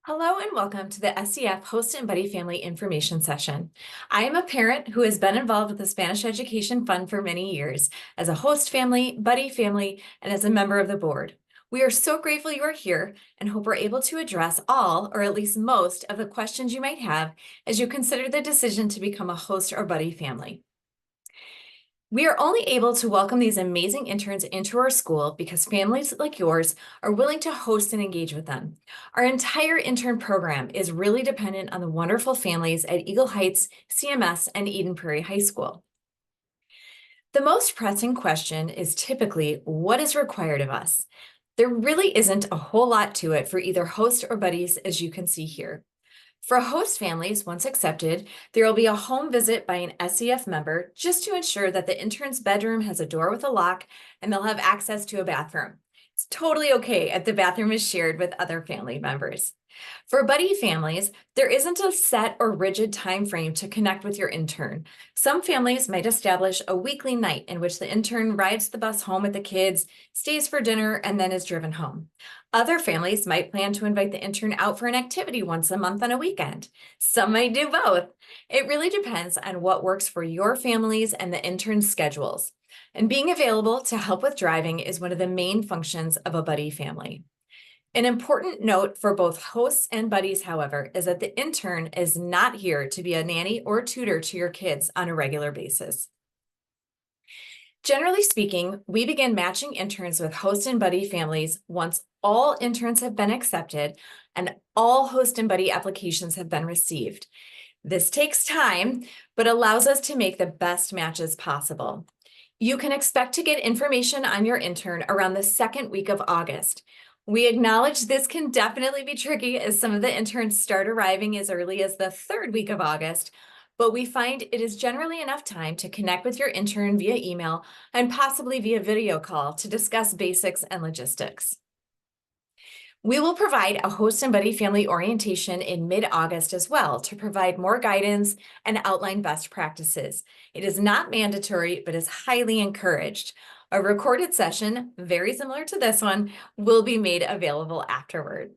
Hello and welcome to the SEF Host and Buddy Family Information Session. I am a parent who has been involved with the Spanish Education Fund for many years as a host family, buddy family, and as a member of the board. We are so grateful you are here and hope we're able to address all, or at least most, of the questions you might have as you consider the decision to become a host or buddy family. We are only able to welcome these amazing interns into our school because families like yours are willing to host and engage with them. Our entire intern program is really dependent on the wonderful families at Eagle Heights, CMS, and Eden Prairie High School. The most pressing question is typically what is required of us. There really isn't a whole lot to it for either host or buddies, as you can see here. For host families, once accepted, there will be a home visit by an SEF member just to ensure that the intern's bedroom has a door with a lock and they'll have access to a bathroom. It's totally okay if the bathroom is shared with other family members. For buddy families, there isn't a set or rigid time frame to connect with your intern. Some families might establish a weekly night in which the intern rides the bus home with the kids, stays for dinner, and then is driven home. Other families might plan to invite the intern out for an activity once a month on a weekend. Some might do both. It really depends on what works for your families and the intern's schedules. And being available to help with driving is one of the main functions of a buddy family. An important note for both hosts and buddies, however, is that the intern is not here to be a nanny or tutor to your kids on a regular basis. Generally speaking, we begin matching interns with host and buddy families once all interns have been accepted and all host and buddy applications have been received. This takes time, but allows us to make the best matches possible. You can expect to get information on your intern around the second week of August. We acknowledge this can definitely be tricky as some of the interns start arriving as early as the third week of August, but we find it is generally enough time to connect with your intern via email and possibly via video call to discuss basics and logistics. We will provide a host and buddy family orientation in mid-August as well to provide more guidance and outline best practices. It is not mandatory, but is highly encouraged. A recorded session, very similar to this one, will be made available afterward.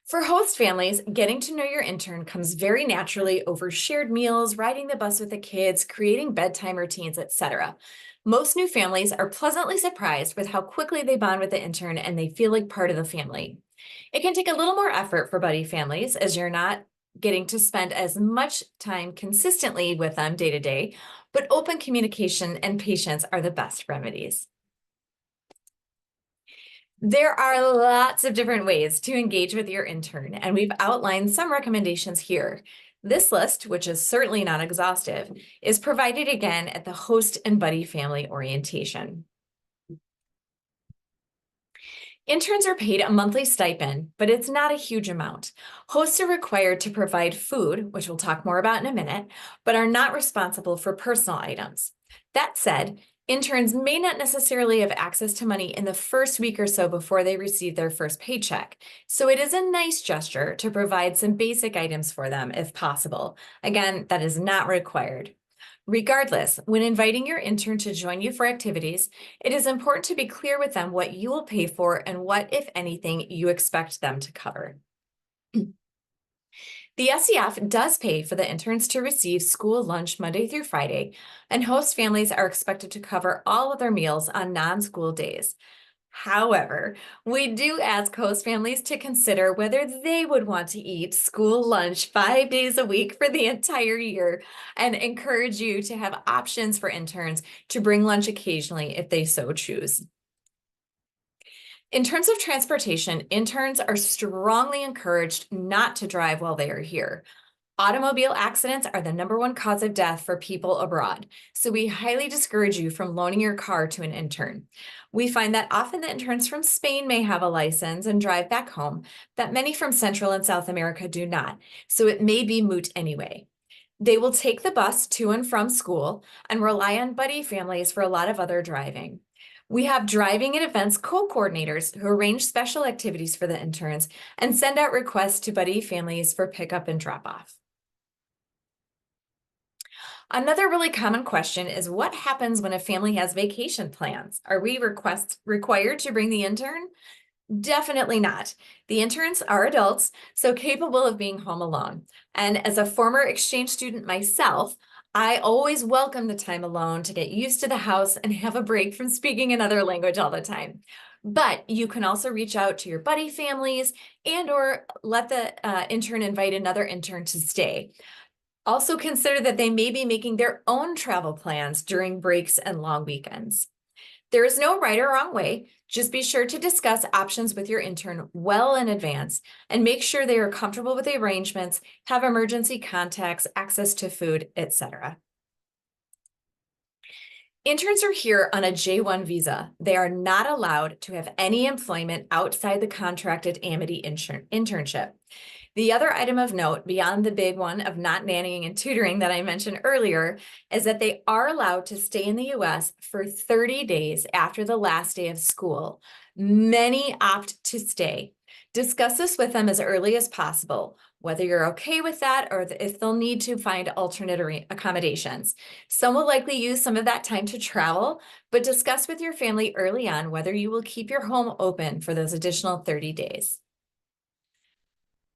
For host families, getting to know your intern comes very naturally over shared meals, riding the bus with the kids, creating bedtime routines, etc. Most new families are pleasantly surprised with how quickly they bond with the intern and they feel like part of the family. It can take a little more effort for buddy families as you're not getting to spend as much time consistently with them day to day, but open communication and patience are the best remedies. There are lots of different ways to engage with your intern, and we've outlined some recommendations here. This list, which is certainly not exhaustive, is provided again at the host and buddy family orientation. Interns are paid a monthly stipend, but it's not a huge amount. Hosts are required to provide food, which we'll talk more about in a minute, but are not responsible for personal items. That said, interns may not necessarily have access to money in the first week or so before they receive their first paycheck. So it is a nice gesture to provide some basic items for them if possible. Again, that is not required. Regardless, when inviting your intern to join you for activities, it is important to be clear with them what you will pay for and what, if anything, you expect them to cover. The SEF does pay for the interns to receive school lunch Monday through Friday, and host families are expected to cover all of their meals on non-school days. However, we do ask host families to consider whether they would want to eat school lunch 5 days a week for the entire year and encourage you to have options for interns to bring lunch occasionally if they so choose. In terms of transportation, interns are strongly encouraged not to drive while they are here. Automobile accidents are the #1 cause of death for people abroad, so we highly discourage you from loaning your car to an intern. We find that often the interns from Spain may have a license and drive back home, that many from Central and South America do not, so it may be moot anyway. They will take the bus to and from school and rely on buddy families for a lot of other driving. We have driving and events co-coordinators who arrange special activities for the interns and send out requests to buddy families for pickup and drop-off. Another really common question is what happens when a family has vacation plans? Are we required to bring the intern? Definitely not. The interns are adults, so capable of being home alone. And as a former exchange student myself, I always welcome the time alone to get used to the house and have a break from speaking another language all the time. But you can also reach out to your buddy families and or let the intern invite another intern to stay. Also consider that they may be making their own travel plans during breaks and long weekends. There is no right or wrong way. Just be sure to discuss options with your intern well in advance and make sure they are comfortable with the arrangements, have emergency contacts, access to food, etc. Interns are here on a J-1 visa. They are not allowed to have any employment outside the contracted Amity internship. The other item of note, beyond the big one of not nannying and tutoring that I mentioned earlier, is that they are allowed to stay in the US for 30 days after the last day of school. Many opt to stay. Discuss this with them as early as possible, whether you're okay with that or if they'll need to find alternate accommodations. Some will likely use some of that time to travel, but discuss with your family early on whether you will keep your home open for those additional 30 days.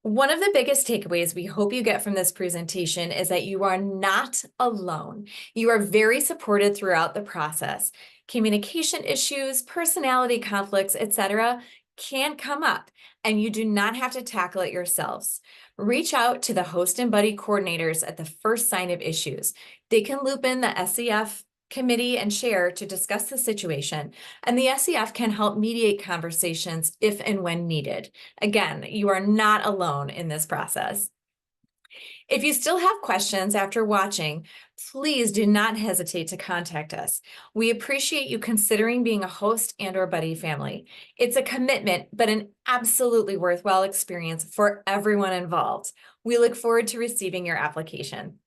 One of the biggest takeaways we hope you get from this presentation is that you are not alone. You are very supported throughout the process. Communication issues, personality conflicts, etc., can come up, and you do not have to tackle it yourselves. Reach out to the host and buddy coordinators at the first sign of issues. They can loop in the SEF committee and chair to discuss the situation, and the SEF can help mediate conversations if and when needed. Again, you are not alone in this process. If you still have questions after watching, please do not hesitate to contact us. We appreciate you considering being a host and or buddy family. It's a commitment, but an absolutely worthwhile experience for everyone involved. We look forward to receiving your application.